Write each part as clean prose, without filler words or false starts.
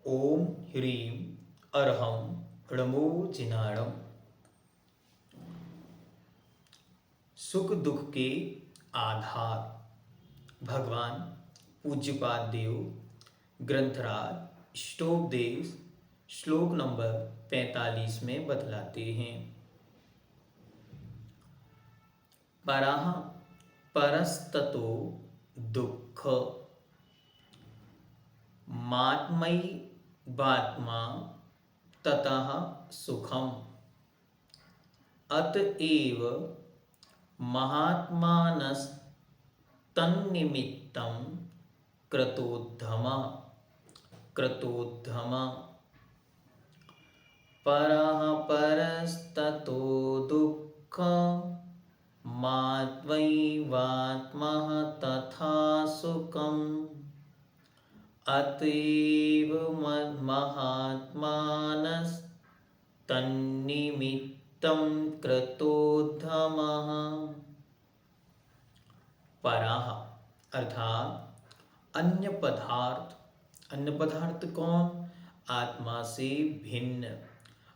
ओम ह्रीं अर्हं णमो जिनाणम। सुख दुख के आधार भगवान पूज्यपाद देव ग्रंथराज इष्टोपदेश श्लोक नंबर 45 में बतलाते हैं। पराः परस्ततो दुख मात्मयि बात्मा ततः सुखम। अतएव महात्मानस्तन्निमित्तं क्रतोद्धम। परः परस्ततो दुःख मात्मैवात्मा तथा सुखम्। अतएव महात्मानस्तन्निमित्तं क्रतोद्धमः। पराः अर्थात अन्य पदार्थ कौन? आत्मा से भिन्न,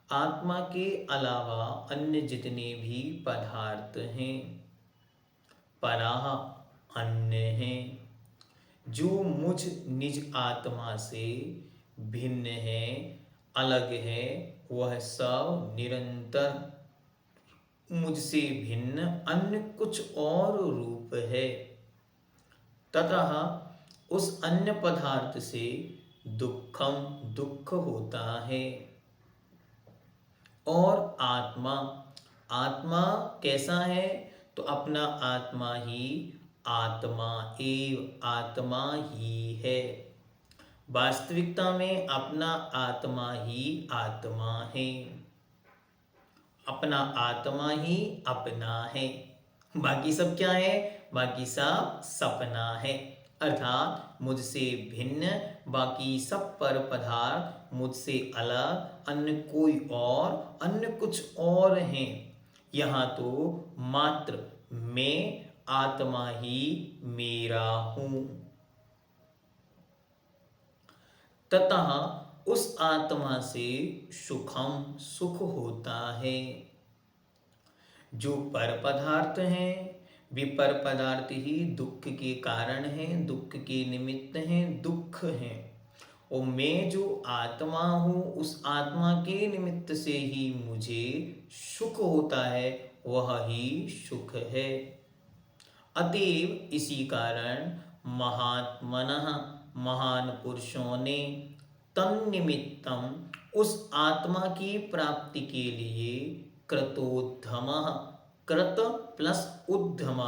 आत्मा के अलावा अन्य जितने भी पदार्थ हैं। पराः अन्य हैं, जो मुझ निज आत्मा से भिन्न है, अलग है, वह सब निरंतर मुझसे भिन्न अन्य कुछ और रूप है। ततः उस अन्य पदार्थ से दुख होता है। और आत्मा कैसा है? तो अपना आत्मा ही आत्मा ही है। वास्तविकता में अपना आत्मा ही आत्मा है, अपना आत्मा ही अपना है। बाकी सब क्या है? बाकी सब सपना है। अर्थात मुझसे भिन्न बाकी सब पर पदार्थ मुझसे अलग अन्य कोई और अन्य कुछ और हैं। यहाँ तो मात्र मैं आत्मा ही मेरा हूँ। ततः उस आत्मा से सुख होता है। जो पर पदार्थ हैं वे पर पदार्थ ही दुख के कारण हैं, दुख के निमित्त हैं, दुख हैं। और मैं जो आत्मा हूँ उस आत्मा के निमित्त से ही मुझे सुख होता है, वह ही सुख है। अतएव इसी कारण महात्मनः महान पुरुषों ने तन्निमित्तम उस आत्मा की प्राप्ति के लिए क्रतोद्धमः, कृत प्लस उद्यम,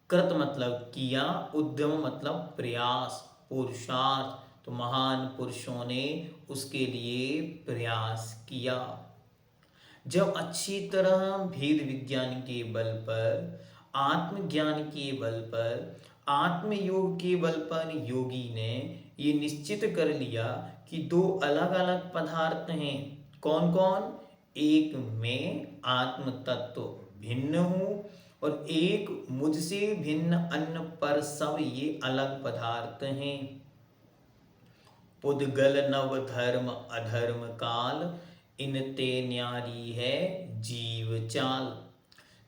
कृत मतलब किया, उद्यम मतलब प्रयास, पुरुषार्थ। तो महान पुरुषों ने उसके लिए प्रयास किया। जब अच्छी तरह भेद विज्ञान के बल पर, आत्मज्ञान के बल पर, आत्मयोग के बल पर योगी ने ये निश्चित कर लिया कि दो अलग अलग पदार्थ हैं। कौन कौन? एक मैं आत्म तत्व भिन्न हूँ और एक मुझसे भिन्न अन्य पर सब ये अलग पदार्थ हैं। पुद्गल नव धर्म अधर्म काल इनते न्यारी है जीव चाल।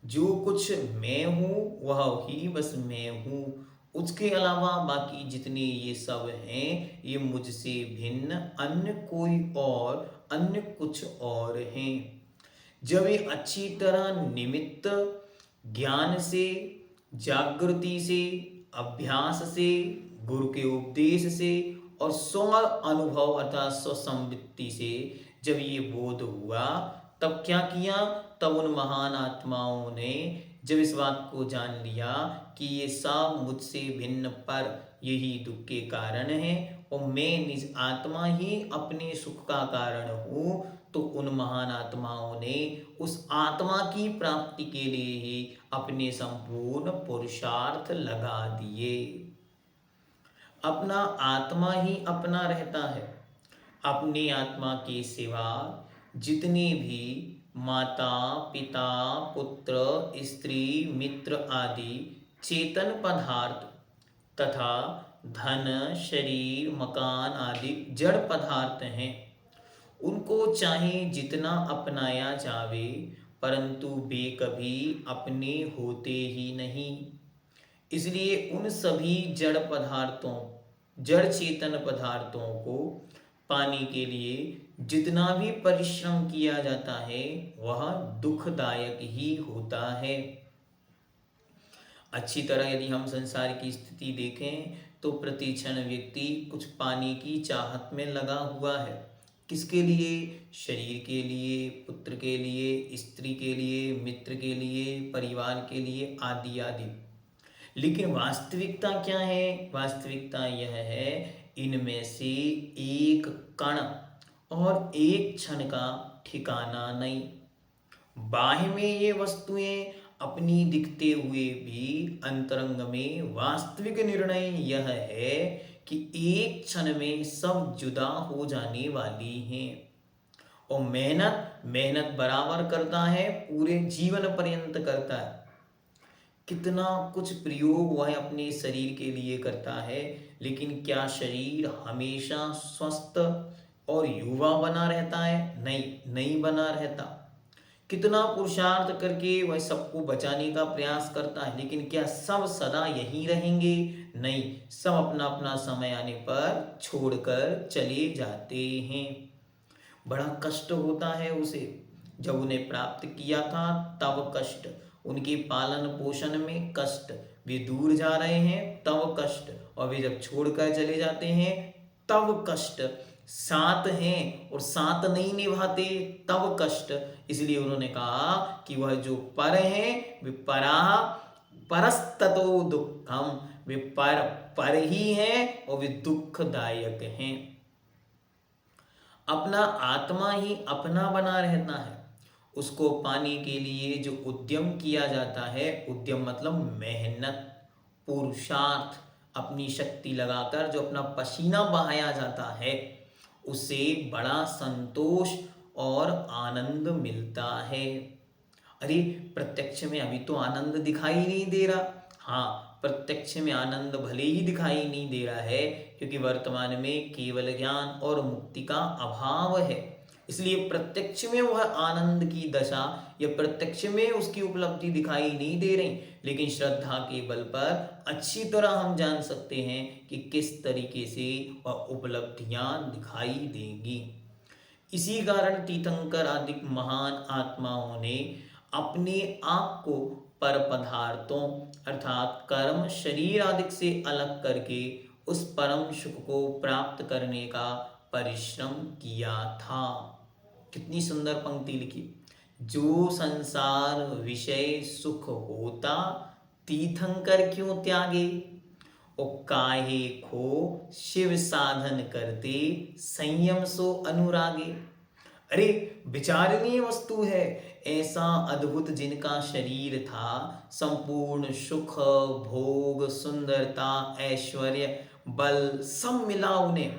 जो कुछ मैं हूँ वह ही बस मैं हूँ, उसके अलावा बाकी जितने ये सब हैं ये मुझसे भिन्न अन्य कोई और अन्य कुछ और हैं। जब ये अच्छी तरह निमित्त ज्ञान से, जागृति से, अभ्यास से, गुरु के उपदेश से और स्व अनुभव अर्थात स्वसंवृत्ति से जब ये बोध हुआ, तब क्या किया? तब उन महान आत्माओं ने जब इस बात को जान लिया कि ये सब मुझसे भिन्न पर यही दुख के कारण है और मैं निज आत्मा ही अपने सुख का कारण हूँ, तो उन महान आत्माओं ने उस आत्मा की प्राप्ति के लिए ही अपने संपूर्ण पुरुषार्थ लगा दिए। अपना आत्मा ही अपना रहता है। अपनी आत्मा के सिवा जितने भी माता पिता पुत्र स्त्री मित्र आदि चेतन पदार्थ तथा धन, शरीर, मकान आदि जड़ पदार्थ हैं। उनको चाहे जितना अपनाया जावे, परंतु वे कभी अपने होते ही नहीं। इसलिए उन सभी जड़ चेतन पदार्थों को पाने के लिए जितना भी परिश्रम किया जाता है वह दुखदायक ही होता है। अच्छी तरह यदि हम संसार की स्थिति देखें तो प्रति क्षण व्यक्ति कुछ पाने की चाहत में लगा हुआ है। किसके लिए? शरीर के लिए, पुत्र के लिए, स्त्री के लिए, मित्र के लिए, परिवार के लिए आदि आदि। लेकिन वास्तविकता क्या है? वास्तविकता यह है इनमें से एक कण और एक क्षण का ठिकाना नहीं। बाह्य में ये वस्तुएं अपनी दिखते हुए भी अंतरंग में वास्तविक निर्णय यह है कि एक क्षण में सब जुदा हो जाने वाली हैं। और मेहनत बराबर करता है, पूरे जीवन पर्यंत करता है। कितना कुछ प्रयोग वह अपने शरीर के लिए करता है, लेकिन क्या शरीर हमेशा स्वस्थ और युवा बना रहता है? नहीं बना रहता। कितना पुरुषार्थ करके वह सबको बचाने का प्रयास करता है, लेकिन क्या सब सदा यही रहेंगे? नहीं, सब अपना अपना समय आने पर छोड़कर चले जाते हैं। बड़ा कष्ट होता है उसे। जब उन्हें प्राप्त किया था तब कष्ट, उनके पालन पोषण में कष्ट, वे दूर जा रहे हैं तब कष्ट, और वे जब छोड़कर चले जाते हैं तब कष्ट। साथ हैं और साथ नहीं निभाते तब कष्ट। इसलिए उन्होंने कहा कि वह जो पर हैं वे परस्ततो दुखम, वे पर ही हैं और वे दुखदायक हैं। अपना आत्मा ही अपना बना रहता है। उसको पाने के लिए जो उद्यम किया जाता है, उद्यम मतलब मेहनत, पुरुषार्थ, अपनी शक्ति लगाकर जो अपना पसीना बहाया जाता है, उसे बड़ा संतोष और आनंद मिलता है। अरे प्रत्यक्ष में अभी तो आनंद दिखाई नहीं दे रहा। हाँ, प्रत्यक्ष में आनंद भले ही दिखाई नहीं दे रहा है, क्योंकि वर्तमान में केवल ज्ञान और मुक्ति का अभाव है। इसलिए प्रत्यक्ष में वह आनंद की दशा या प्रत्यक्ष में उसकी उपलब्धि दिखाई नहीं दे रही, लेकिन श्रद्धा के बल पर अच्छी तरह हम जान सकते हैं कि किस तरीके से वह उपलब्धियां दिखाई देंगी। इसी कारण तीर्थंकर आदि महान आत्माओं ने अपने आप को पर पदार्थों अर्थात कर्म, शरीर आदि से अलग करके उस परम सुख को प्राप्त करने का परिश्रम किया था। कितनी सुंदर पंक्ति लिखी। जो संसार विषय सुख होता, तीर्थंकर क्यों त्यागे। ओ काहे खो शिव साधन करते, संयम सो अनुरागे। अरे विचारणीय वस्तु है। ऐसा अद्भुत जिनका शरीर था, संपूर्ण सुख, भोग, सुंदरता, ऐश्वर्य, बल सब मिला उन्हें,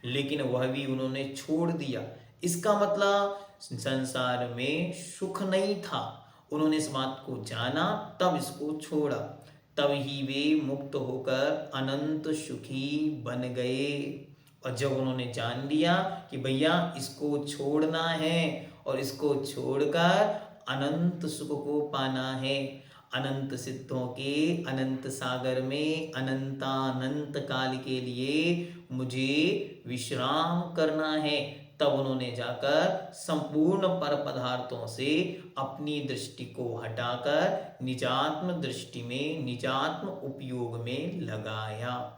लेकिन वह भी उन्होंने छोड़ दिया। इसका मतलब संसार में सुख नहीं था। उन्होंने इस बात को जाना तब इसको छोड़ा, तब ही वे मुक्त होकर अनंत सुखी बन गए। और जब उन्होंने जान लिया कि भैया इसको छोड़ना है और इसको छोड़कर अनंत सुख को पाना है, अनंत सिद्धों के अनंत सागर में अनंतानंत काल के लिए मुझे विश्राम करना है, तब उन्होंने जाकर संपूर्ण पर पदार्थों से अपनी दृष्टि को हटाकर निजात्म दृष्टि में, निजात्म उपयोग में लगाया।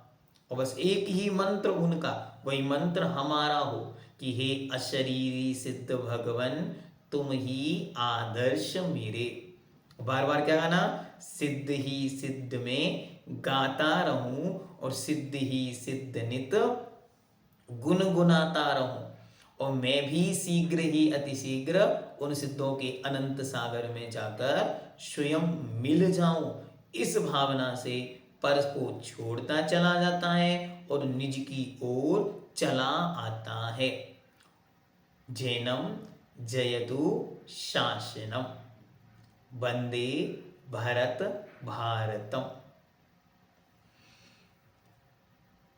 और बस एक ही मंत्र उनका, वही मंत्र हमारा हो कि हे अशरीरी सिद्ध भगवन, तुम ही आदर्श मेरे। बार बार क्या गाना? सिद्ध ही सिद्ध में गाता रहूं और सिद्ध ही सिद्ध नित गुनगुनाता रहूं, और मैं भी शीघ्र ही अतिशीघ्र उन सिद्धों के अनंत सागर में जाकर स्वयं मिल जाऊं। इस भावना से पर को छोड़ता चला जाता है और निज की ओर चला आता है। जैनम जयतु शासनम। वंदे भारत भारतम।